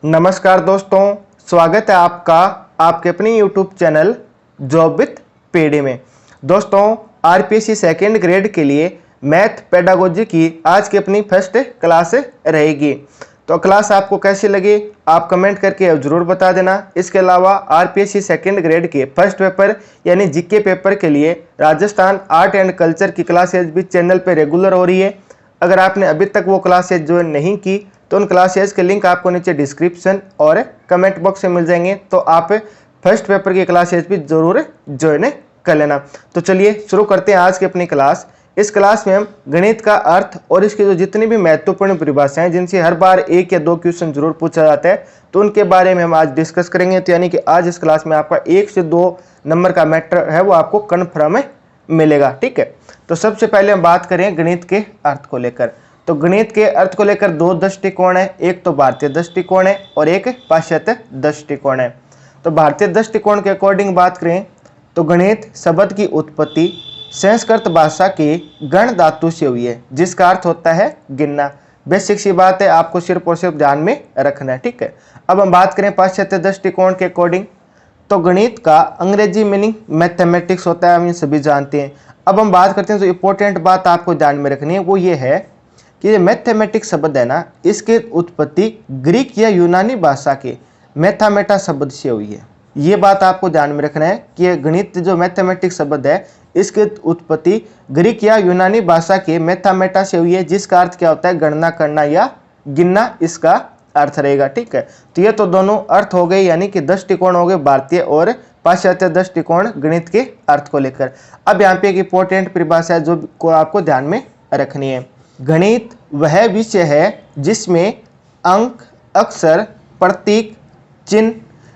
नमस्कार दोस्तों, स्वागत है आपका आपके अपने YouTube channel job with PD में। दोस्तों, आरपीएससी सेकेंड ग्रेड के लिए मैथ पेडागोजी की आज की अपनी फर्स्ट क्लास रहेगी। तो क्लास आपको कैसी लगी आप कमेंट करके जरूर बता देना। इसके अलावा आरपीएससी सेकेंड ग्रेड के फर्स्ट पेपर यानी जीके पेपर के लिए राजस्थान आर्ट एंड कल्चर की क्लासेज भी चैनल पर रेगुलर हो रही है। अगर आपने अभी तक वो क्लासेज ज्वाइन नहीं की तो उन क्लासेस के लिंक आपको नीचे डिस्क्रिप्शन और कमेंट बॉक्स में मिल जाएंगे, तो आप फर्स्ट पेपर की क्लासेस भी जरूर ज्वाइन कर लेना। तो चलिए शुरू करते हैं आज की अपनी क्लास। इस क्लास में हम गणित का अर्थ और इसकी जो जितनी भी महत्वपूर्ण परिभाषाएं जिनसे हर बार एक या दो क्वेश्चन जरूर पूछा जाता है तो उनके बारे में हम आज डिस्कस करेंगे। तो यानी कि आज इस क्लास में आपका 1 से 2 नंबर का मैटर है वो आपको कन्फर्म मिलेगा। ठीक है, तो सबसे पहले हम बात करें गणित के अर्थ को लेकर। तो गणित के अर्थ को लेकर दो दृष्टिकोण है, एक तो भारतीय दृष्टिकोण है और एक पाश्चात्य दृष्टिकोण है। तो भारतीय दृष्टिकोण के अकॉर्डिंग बात करें तो गणित शब्द की उत्पत्ति संस्कृत भाषा के गण धातु से हुई है जिसका अर्थ होता है गिनना। बेसिक सी बात है, आपको सिर्फ और सिर्फ ध्यान में रखना है। ठीक है, अब हम बात करें पाश्चात्य दृष्टिकोण के अकॉर्डिंग तो गणित का अंग्रेजी मीनिंग मैथमेटिक्स होता है, हम ये सभी जानते हैं। अब हम बात करते हैं तो इंपॉर्टेंट बात आपको ध्यान में रखनी है वो ये है कि ये मैथमेटिक्स शब्द है ना, इसकी उत्पत्ति ग्रीक या यूनानी भाषा के मैथामेटा शब्द से हुई है। ये बात आपको ध्यान में रखना है कि ये गणित जो मैथमेटिक्स शब्द है इसकी उत्पत्ति ग्रीक या यूनानी भाषा के मैथामेटा से हुई है जिसका अर्थ क्या होता है गणना करना या गिनना, इसका अर्थ रहेगा। ठीक है, तो ये तो दोनों अर्थ हो गए यानी कि दृष्टिकोण हो गए भारतीय और पाश्चात्य दृष्टिकोण गणित के अर्थ को लेकर। अब यहाँ पे एक इंपॉर्टेंट परिभाषा है जो को आपको ध्यान में रखनी है। गणित वह विषय है जिसमें अंक, अक्षर, प्रतीक, चिन्ह,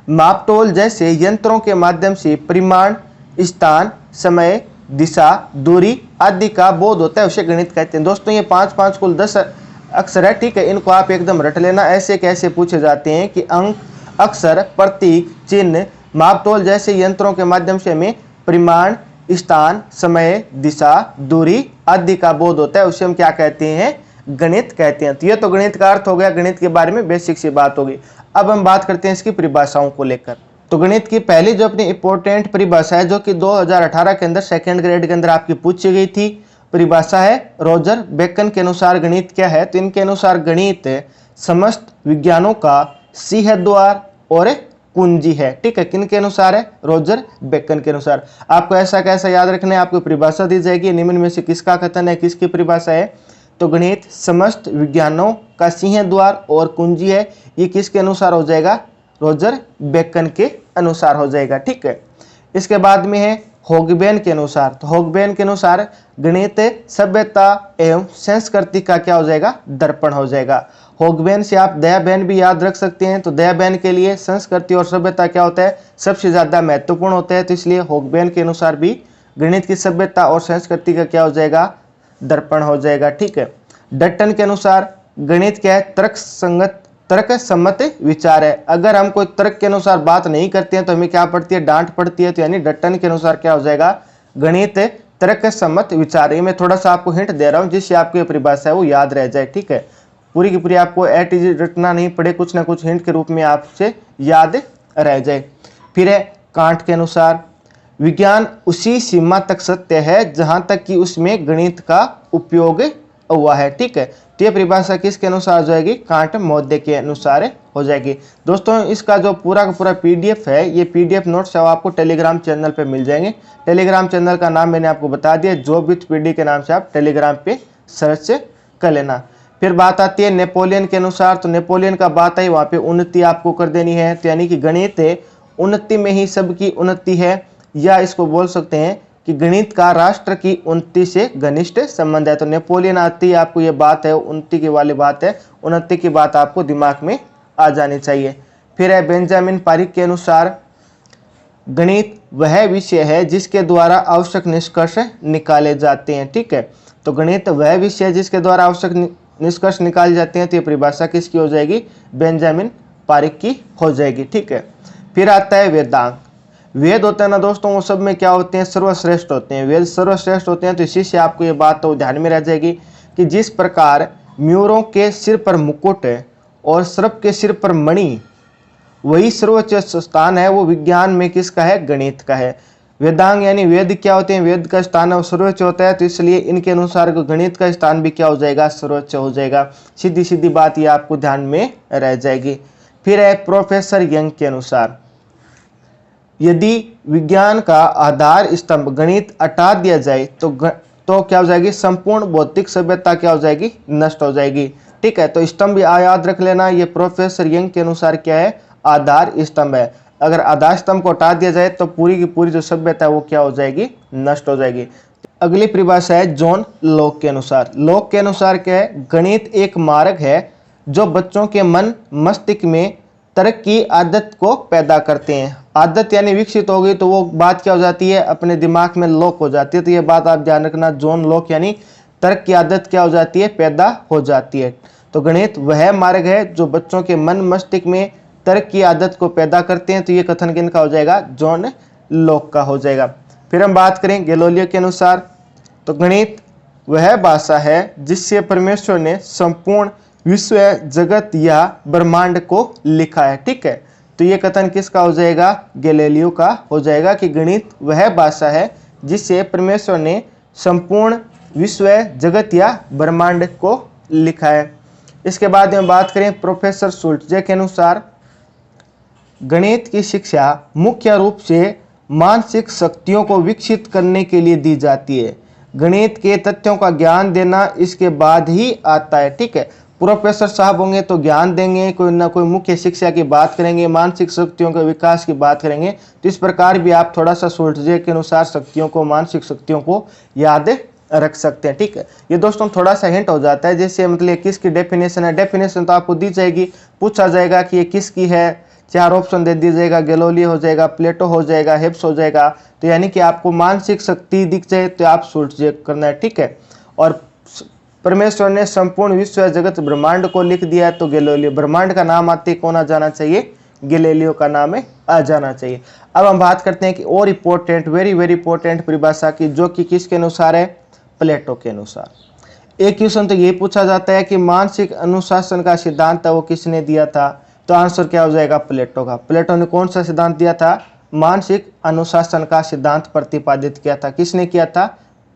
मापतोल जैसे यंत्रों के माध्यम से परिमाण, स्थान, समय, दिशा, दूरी आदि का बोध होता है, उसे गणित कहते हैं। दोस्तों, ये 5 कुल 10 अक्षर है। ठीक है, इनको आप एकदम रट लेना। ऐसे कैसे पूछे जाते हैं कि अंक, अक्षर, प्रतीक, चिन्ह, मापतोल जैसे यंत्रों के माध्यम से हमें परिमाण, स्थान, समय, दिशा, दूरी आदि का बोध होता है, उसे हम क्या कहते हैं गणित कहते हैं। तो ये तो गणित का अर्थ हो गया, गणित के बारे में बेसिक सी बात होगी। अब हम बात करते हैं इसकी परिभाषाओं को लेकर। तो गणित की पहली जो अपनी इंपॉर्टेंट परिभाषा है जो कि 2018 के अंदर सेकेंड ग्रेड के अंदर आपकी पूछी गई थी, परिभाषा है रॉजर बेकन के अनुसार गणित क्या है। तो इनके अनुसार गणित समस्त विज्ञानों का सिंह द्वार और कुंजी है। ठीक है, किन के अनुसार है रॉजर बेकन के अनुसार। आपको ऐसा कैसा याद रखना है, आपको परिभाषा दी जाएगी, निम्न में से किसका कथन है, किसकी परिभाषा है। तो गणित समस्त विज्ञानों का सिंह द्वार और कुंजी है, ये किसके अनुसार हो जाएगा रॉजर बेकन के अनुसार हो जाएगा। ठीक है, इसके बाद में है होगबेन के अनुसार। तो होगबेन के अनुसार गणित सभ्यता एवं संस्कृति का क्या हो जाएगा दर्पण हो जाएगा। होगबेन से आप दयाबेन भी याद रख सकते हैं। तो दयाबेन के लिए संस्कृति और सभ्यता क्या होता है सबसे ज्यादा महत्वपूर्ण होता है, तो इसलिए होगबेन के अनुसार भी गणित की सभ्यता और संस्कृति का क्या हो जाएगा दर्पण हो जाएगा। ठीक है, डट्टन के अनुसार गणित क्या है तर्क सम्मत विचार है। अगर हम कोई तर्क के अनुसार बात नहीं करते हैं तो हमें क्या पड़ती है डांट पड़ती है। तो यानी डट्टन के अनुसार क्या हो जाएगा गणित तर्क सम्मत विचार। ये मैं थोड़ा सा आपको हिंट दे रहा हूँ जिससे आपको ये परिभाषा है वो याद रह जाए। ठीक है, पूरी की पूरी आपको एट रटना नहीं पड़े, कुछ ना कुछ हिंट के रूप में आपसे याद रह जाए। फिर है कांट के अनुसार विज्ञान उसी सीमा तक सत्य है जहां तक कि उसमें गणित का उपयोग हुआ है। ठीक है, तो ये परिभाषा किसके अनुसार हो जाएगी कांट महोदय के अनुसार हो जाएगी। दोस्तों, इसका जो पूरा का पूरा पीडीएफ है, ये पीडीएफ नोट्स आपको टेलीग्राम चैनल पे मिल जाएंगे। टेलीग्राम चैनल का नाम मैंने आपको बता दिया, जॉब विथ पीडी के नाम से आप टेलीग्राम पे सर्च कर लेना। फिर बात आती है नेपोलियन के अनुसार। तो नेपोलियन का बात आई वहाँ पे उन्नति आपको कर देनी है। तो यानी कि गणित उन्नति में ही सबकी उन्नति है, या इसको बोल सकते हैं कि गणित का राष्ट्र की उन्नति से घनिष्ठ संबंध है। तो नेपोलियन आती है आपको ये बात है उन्नति की वाली बात है, उन्नति की बात आपको दिमाग में आ जानी चाहिए। फिर है बेंजामिन पारिक के अनुसार गणित वह विषय है जिसके द्वारा आवश्यक निष्कर्ष निकाले जाते हैं। ठीक है, तो गणित वह विषय है जिसके द्वारा आवश्यक निष्कर्ष निकाले जाते हैं। तो ये परिभाषा किसकी हो जाएगी बेंजामिन पारिक की हो जाएगी। ठीक है, फिर आता है वेदांग। वेद होते हैं ना दोस्तों, वो सब में क्या होते हैं सर्वश्रेष्ठ होते हैं, वेद सर्वश्रेष्ठ होते हैं। तो इसी से आपको ये बात तो ध्यान में रह जाएगी कि जिस प्रकार मयूरों के सिर पर मुकुट और सर्प के सिर पर मणि, वही सर्वोच्च स्थान है वो विज्ञान में किसका है? गणित का है। वेदांग यानी वेद क्या होते हैं? वेद का स्थान है सर्वोच्च होता है, तो इसलिए इनके अनुसार गणित का स्थान भी क्या हो जाएगा? सर्वोच्च हो जाएगा। सीधी सीधी बात ये आपको ध्यान में रह जाएगी। फिर है प्रोफेसर यंग के अनुसार, यदि विज्ञान का आधार स्तंभ गणित हटा दिया जाए तो क्या हो जाएगी? संपूर्ण भौतिक सभ्यता क्या हो जाएगी? नष्ट हो जाएगी। ठीक है, तो स्तंभ याद रख लेना, ये प्रोफेसर यंग के अनुसार क्या है? आधार स्तंभ है। अगर आधार स्तंभ को हटा दिया जाए तो पूरी की पूरी जो सभ्यता है वो क्या हो जाएगी? नष्ट हो जाएगी। अगली परिभाषा है जॉन लॉक के अनुसार। लॉक के अनुसार क्या है? गणित एक मार्ग है जो बच्चों के मन मस्तिष्क में तर्क की आदत को पैदा करते हैं। आदत यानी विकसित हो गई तो वो बात क्या हो जाती है? अपने दिमाग में लॉक हो जाती है। तो ये बात आप ध्यान रखना, जॉन लॉक यानी तर्क की आदत क्या हो जाती है? पैदा हो जाती है। तो गणित वह मार्ग है जो बच्चों के मन मस्तिष्क में तर्क की आदत को पैदा करते हैं। तो ये कथन किनका हो जाएगा? जॉन लॉक का हो जाएगा। फिर हम बात करें गैलीलियो के अनुसार, तो गणित वह भाषा है जिससे परमेश्वर ने संपूर्ण विश्व, जगत या ब्रह्मांड को लिखा है। ठीक है, तो ये कथन किसका हो जाएगा? गैलीलियो का हो जाएगा कि गणित वह भाषा है जिससे परमेश्वर ने संपूर्ण विश्व, जगत या ब्रह्मांड को लिखा है। इसके बाद हम बात करें प्रोफेसर शुल्ट्जे के अनुसार, गणित की शिक्षा मुख्य रूप से मानसिक शक्तियों को विकसित करने के लिए दी जाती है। गणित के तथ्यों का ज्ञान देना इसके बाद ही आता है। ठीक है, प्रोफेसर साहब होंगे तो ज्ञान देंगे, कोई ना कोई मुख्य शिक्षा की बात करेंगे, मानसिक शक्तियों के विकास की बात करेंगे। तो इस प्रकार भी आप थोड़ा सा शुल्ट्जे के अनुसार शक्तियों को, मानसिक शक्तियों को याद रख सकते हैं। ठीक है, ये दोस्तों थोड़ा सा हिंट हो जाता है, जैसे मतलब किसकी डेफिनेशन है। डेफिनेशन तो आपको दी जाएगी, पूछा जाएगा कि ये किसकी है, 4 ऑप्शन दे दिया जाएगा, गैलीलियो हो जाएगा, प्लेटो हो जाएगा, हिब्स हो जाएगा। तो यानी कि आपको मानसिक शक्ति दिख जाए तो आप शुल्ट्जे करना है। ठीक है, और परमेश्वर ने संपूर्ण विश्व, जगत, ब्रह्मांड को लिख दिया है तो गैलीलियो, ब्रह्मांड का नाम आते कौन आ जाना चाहिए? गैलीलियो का नाम है आ जाना चाहिए। अब हम बात करते हैं कि और इंपॉर्टेंट, वेरी वेरी इंपॉर्टेंट परिभाषा की, जो कि किसके अनुसार है? प्लेटो के अनुसार। एक क्वेश्चन तो ये पूछा जाता है कि मानसिक अनुशासन का सिद्धांत वो किसने दिया था? तो आंसर क्या हो जाएगा? प्लेटो का। प्लेटो ने कौन सा सिद्धांत दिया था? मानसिक अनुशासन का सिद्धांत प्रतिपादित किया था। किसने किया था?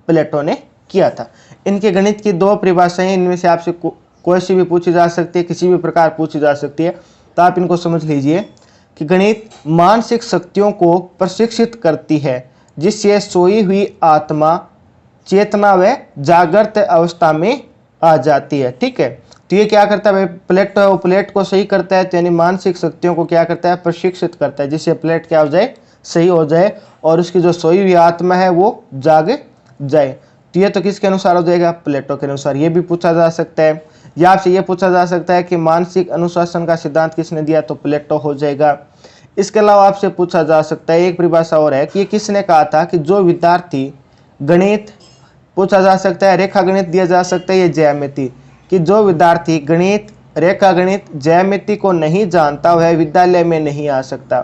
प्लेटो ने किया था। इनके गणित की 2 परिभाषाएं, इनमें से आपसे कोई सी भी पूछी जा सकती है, किसी भी प्रकार पूछी जा सकती है, तो आप इनको समझ लीजिए कि गणित मानसिक शक्तियों को प्रशिक्षित करती है जिससे सोई हुई आत्मा चेतना व जागृत अवस्था में आ जाती है। ठीक है, तो ये क्या करता है? प्लेट को सही करता है, तो यानी मानसिक शक्तियों को क्या करता है? प्रशिक्षित करता है, जिससे प्लेट क्या हो जाए? सही हो जाए और उसकी जो सोई हुई आत्मा है वो जाग जाए। तो ये तो किसके अनुसार हो जाएगा? प्लेटो के अनुसार। ये भी पूछा जा सकता है, या आपसे ये पूछा जा सकता है कि मानसिक अनुशासन का सिद्धांत किसने दिया? तो प्लेटो हो जाएगा। इसके अलावा आपसे पूछा जा सकता है, एक परिभाषा और है कि ये किसने कहा था कि जो विद्यार्थी गणित, पूछा जा सकता है रेखा गणित दिया जा सकता है, ये ज्यामिति, कि जो विद्यार्थी गणित, रेखा गणित, ज्यामिति को नहीं जानता वह विद्यालय में नहीं आ सकता।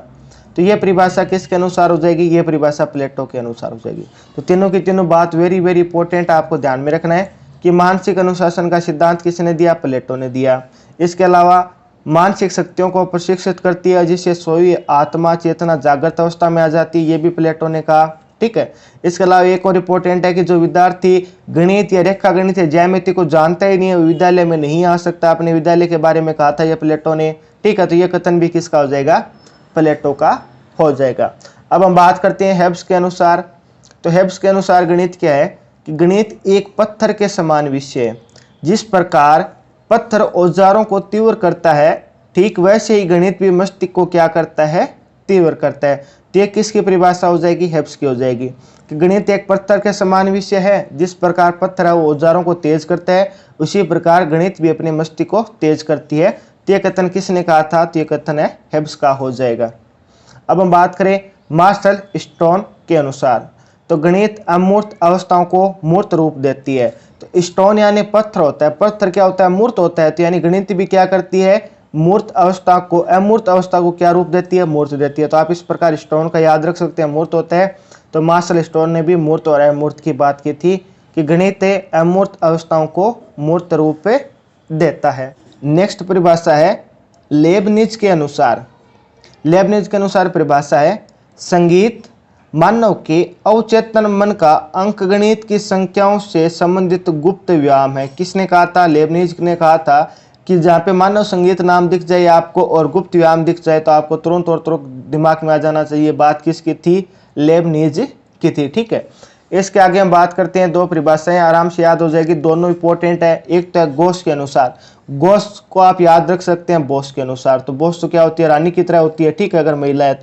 तो ये परिभाषा किसके अनुसार हो जाएगी? ये परिभाषा प्लेटो के अनुसार हो जाएगी। तो तीनों की तीनों बात वेरी वेरी इंपॉर्टेंट, आपको ध्यान में रखना है कि मानसिक अनुशासन का सिद्धांत किसने दिया? प्लेटो ने दिया। इसके अलावा मानसिक शक्तियों को प्रशिक्षित करती है जिससे सोई आत्मा चेतना जागृत अवस्था में आ जाती है, ये भी प्लेटो ने कहा। ठीक है, इसके अलावा एक और इंपॉर्टेंट है कि जो विद्यार्थी गणित या रेखा गणित या ज्यामिति को जानता ही नहीं है, विद्यालय में नहीं आ सकता। अपने विद्यालय के बारे में कहा था ये प्लेटो ने। ठीक है, तो ये कथन भी किसका हो जाएगा? प्लेटो का हो जाएगा। अब हम बात करते हैं हेब्स के अनुसार। तो हेब्स के अनुसार गणित क्या है कि गणित एक पत्थर के समान विषय है। जिस प्रकार पत्थर औजारों को तीव्र करता है, ठीक वैसे ही गणित भी मस्तिष्क को क्या करता है? तीव्र करता है। तो ये किसकी परिभाषा हो जाएगी? हेब्स की हो जाएगी कि गणित एक पत्थर के समान विषय है। जिस प्रकार पत्थर है वो औजारों को तेज करता है, उसी प्रकार गणित भी अपने मस्तिष्क को तेज करती है। तो ये कथन किसने कहा था? तो ये कथन है हेब्स का हो जाएगा। अब हम बात करें मार्शल स्टोन के अनुसार, तो गणित अमूर्त अवस्थाओं को मूर्त रूप देती है। तो स्टोन यानी पत्थर होता है, पत्थर क्या होता है? मूर्त होता है। तो यानी गणित भी क्या करती है? मूर्त अवस्था को, अमूर्त अवस्था को क्या रूप देती है? मूर्त देती है। तो आप इस प्रकार स्टोन का याद रख सकते हैं, मूर्त होता है। तो मार्शल स्टोन ने भी मूर्त और अमूर्त की बात की थी कि गणित अमूर्त अवस्थाओं को मूर्त रूप देता है। नेक्स्ट परिभाषा है लेबनिज के अनुसार। लेबनिज के अनुसार परिभाषा है संगीत मानव के अवचेतन मन का अंकगणित की संख्याओं से संबंधित गुप्त व्यायाम है। किसने कहा था? लेबनिज ने कहा था कि जहाँ पे मानव संगीत नाम दिख जाए आपको और गुप्त व्यायाम दिख जाए तो आपको तुरंत और तुरंत दिमाग में आ जाना चाहिए बात किसकी थी? लेबनिज की थी। ठीक है, इसके आगे हम बात करते हैं। दो परिभाषाएं आराम से याद हो जाएगी, दोनों इंपॉर्टेंट है। एक तो है गोस के अनुसार, गोस को आप याद रख सकते हैं बोस के अनुसार। तो बोस तो क्या होती है? रानी की तरह होती है। ठीक है, अगर महिला है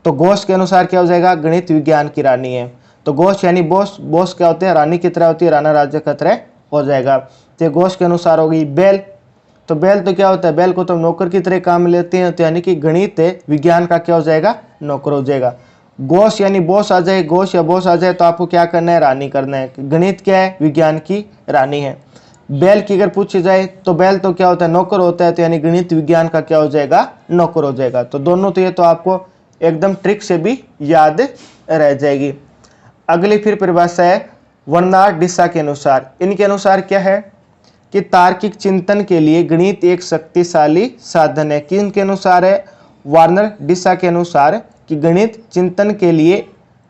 तो गोस के अनुसार क्या हो जाएगा? गणित विज्ञान की रानी है। तो गोस यानी बोस, बोस क्या होते हैं? रानी की तरह होती है, राणा राज्य की तरह हो जाएगा। तो गोस के अनुसार हो गई बेल। तो बेल तो क्या होता है? बेल को तो नौकर की तरह काम में लेते हैं, तो यानी कि गणित विज्ञान का क्या हो जाएगा? नौकर हो जाएगा। गोस यानी बॉस आ जाए, गोस या बॉस आ जाए तो आपको क्या करना है? रानी करना है। गणित क्या है? विज्ञान की रानी है। बैल की अगर पूछी जाए तो बैल तो क्या होता है? नौकर होता है, तो यानी गणित विज्ञान का क्या हो जाएगा? नौकर हो जाएगा। तो दोनों तो ये तो आपको एकदम ट्रिक से भी याद रह जाएगी। अगली फिर परिभाषा है वर्नाड डिसा के अनुसार। इनके अनुसार क्या है कि तार्किक चिंतन के लिए गणित एक शक्तिशाली साधन है। किनके अनुसार है? वार्नर डिसा के अनुसार कि गणित चिंतन के लिए,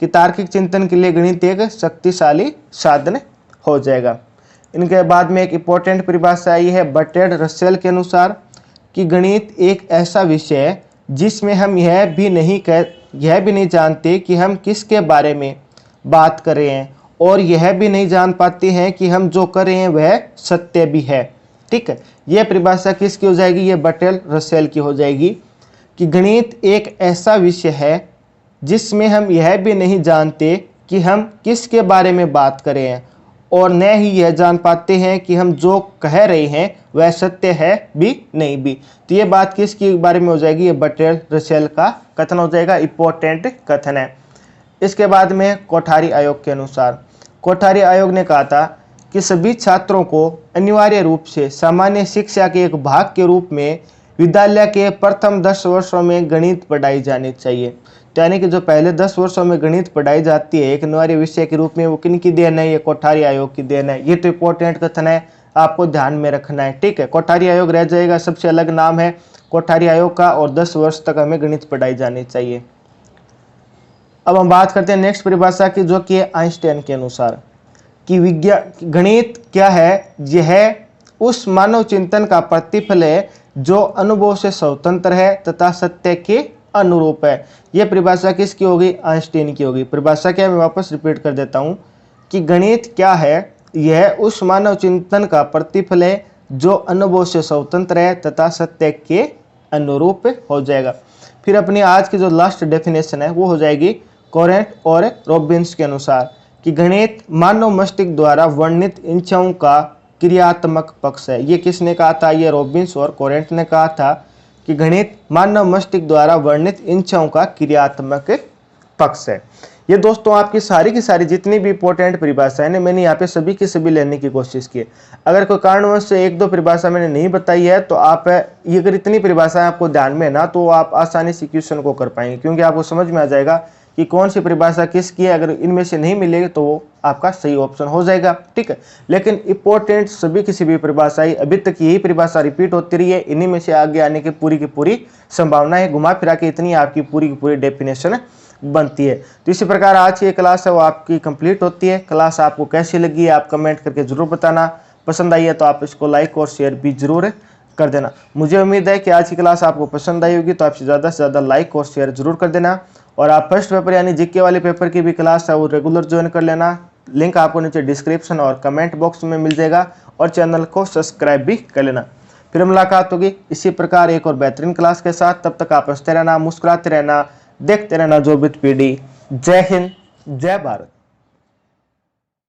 कि तार्किक चिंतन के लिए गणित एक शक्तिशाली साधन हो जाएगा। इनके बाद में एक इंपॉर्टेंट परिभाषा आई है बर्ट्रैंड रसेल के अनुसार कि गणित एक ऐसा विषय है जिसमें हम यह भी नहीं जानते कि हम किसके बारे में बात कर रहे हैं और यह भी नहीं जान पाते हैं कि हम जो कर रहे हैं वह सत्य भी है। ठीक है, यह परिभाषा किसकी हो जाएगी? ये बर्ट्रैंड रसेल की हो जाएगी कि गणित एक ऐसा विषय है जिसमें हम यह भी नहीं जानते कि हम किसके बारे में बात कर रहे हैं और न ही यह जान पाते हैं कि हम जो कह रहे हैं वह सत्य है भी नहीं भी। तो ये बात किसके बारे में हो जाएगी? ये बर्ट्रैंड रसेल का कथन हो जाएगा, इंपॉर्टेंट कथन है। इसके बाद में कोठारी आयोग के अनुसार, कोठारी आयोग ने कहा था कि सभी छात्रों को अनिवार्य रूप से सामान्य शिक्षा के एक भाग के रूप में विद्यालय के प्रथम 10 वर्षों में गणित पढ़ाई जानी चाहिए। तो यानी कि जो पहले 10 वर्षों में गणित पढ़ाई जाती है एक अनिवार्य विषय के रूप में, वो किनकी देन है? ये कोठारी आयोग की देन है। ये तो इंपॉर्टेंट कथन है, आपको ध्यान में रखना है। ठीक है, कोठारी आयोग रह जाएगा, सबसे अलग नाम है कोठारी आयोग का, और 10 वर्ष तक हमें गणित पढ़ाई जानी चाहिए। अब हम बात करते हैं नेक्स्ट परिभाषा की, जो कि आइंस्टाइन के अनुसार कि विज्ञान गणित क्या है? यह उस मानव चिंतन का प्रतिफल है जो अनुभव से स्वतंत्र है तथा सत्य के अनुरूप है। यह परिभाषा किसकी होगी? आइंस्टाइन की होगी। परिभाषा क्या है? मैं वापस रिपीट कर देता हूं कि गणित क्या है? यह उस मानव चिंतन का प्रतिफल है जो अनुभव से स्वतंत्र है तथा सत्य के अनुरूप हो जाएगा। फिर अपनी आज की जो लास्ट डेफिनेशन है वो हो जाएगी कोरेंट और रॉबिन्स के अनुसार कि गणित मानव मस्तिष्क द्वारा वर्णित इच्छाओं का क्रियात्मक पक्ष है। ये किसने कहा था? ये रॉबिन्स और कोरेंट ने कहा था कि गणित मानव मस्तिष्क द्वारा वर्णित इच्छाओं का क्रियात्मक पक्ष है। ये दोस्तों आपकी सारी की सारी जितनी भी इंपॉर्टेंट परिभाषाएं हैं मैंने यहाँ पे सभी की सभी लेने की कोशिश की। अगर कोई कारणवश से एक दो परिभाषा मैंने नहीं बताई है तो आप ये अगर इतनी परिभाषाएं आपको ध्यान में है ना तो आप आसानी से क्वेश्चन को कर पाएंगे, क्योंकि आपको समझ में आ जाएगा कि कौन सी परिभाषा किसकी है। अगर इनमें से नहीं मिलेगी तो वो आपका सही ऑप्शन हो जाएगा। ठीक है, लेकिन इंपॉर्टेंट सभी की सभी परिभाषाएं अभी तक यही परिभाषा रिपीट होती रही है, इन्हीं में से आगे आने की पूरी संभावना है। घुमा फिरा के इतनी आपकी पूरी की पूरी डेफिनेशन बनती है। तो इसी प्रकार आज की क्लास है वो आपकी कंप्लीट होती है। क्लास आपको कैसी लगी है आप कमेंट करके जरूर बताना। पसंद आई है तो आप इसको लाइक और शेयर भी जरूर कर देना। मुझे उम्मीद है कि आज की क्लास आपको पसंद आई होगी, तो आप ज़्यादा से ज़्यादा लाइक और शेयर जरूर कर देना। और आप फर्स्ट पेपर यानी जीके वाले पेपर की भी क्लास है वो रेगुलर ज्वाइन कर लेना। लिंक आपको नीचे डिस्क्रिप्शन और कमेंट बॉक्स में मिल जाएगा, और चैनल को सब्सक्राइब भी कर लेना। फिर मुलाकात होगी इसी प्रकार एक और बेहतरीन क्लास के साथ। तब तक आप हंसते रहना, मुस्कुराते रहना, देखते रहना जॉब विद पीडी। जय हिंद, जय भारत।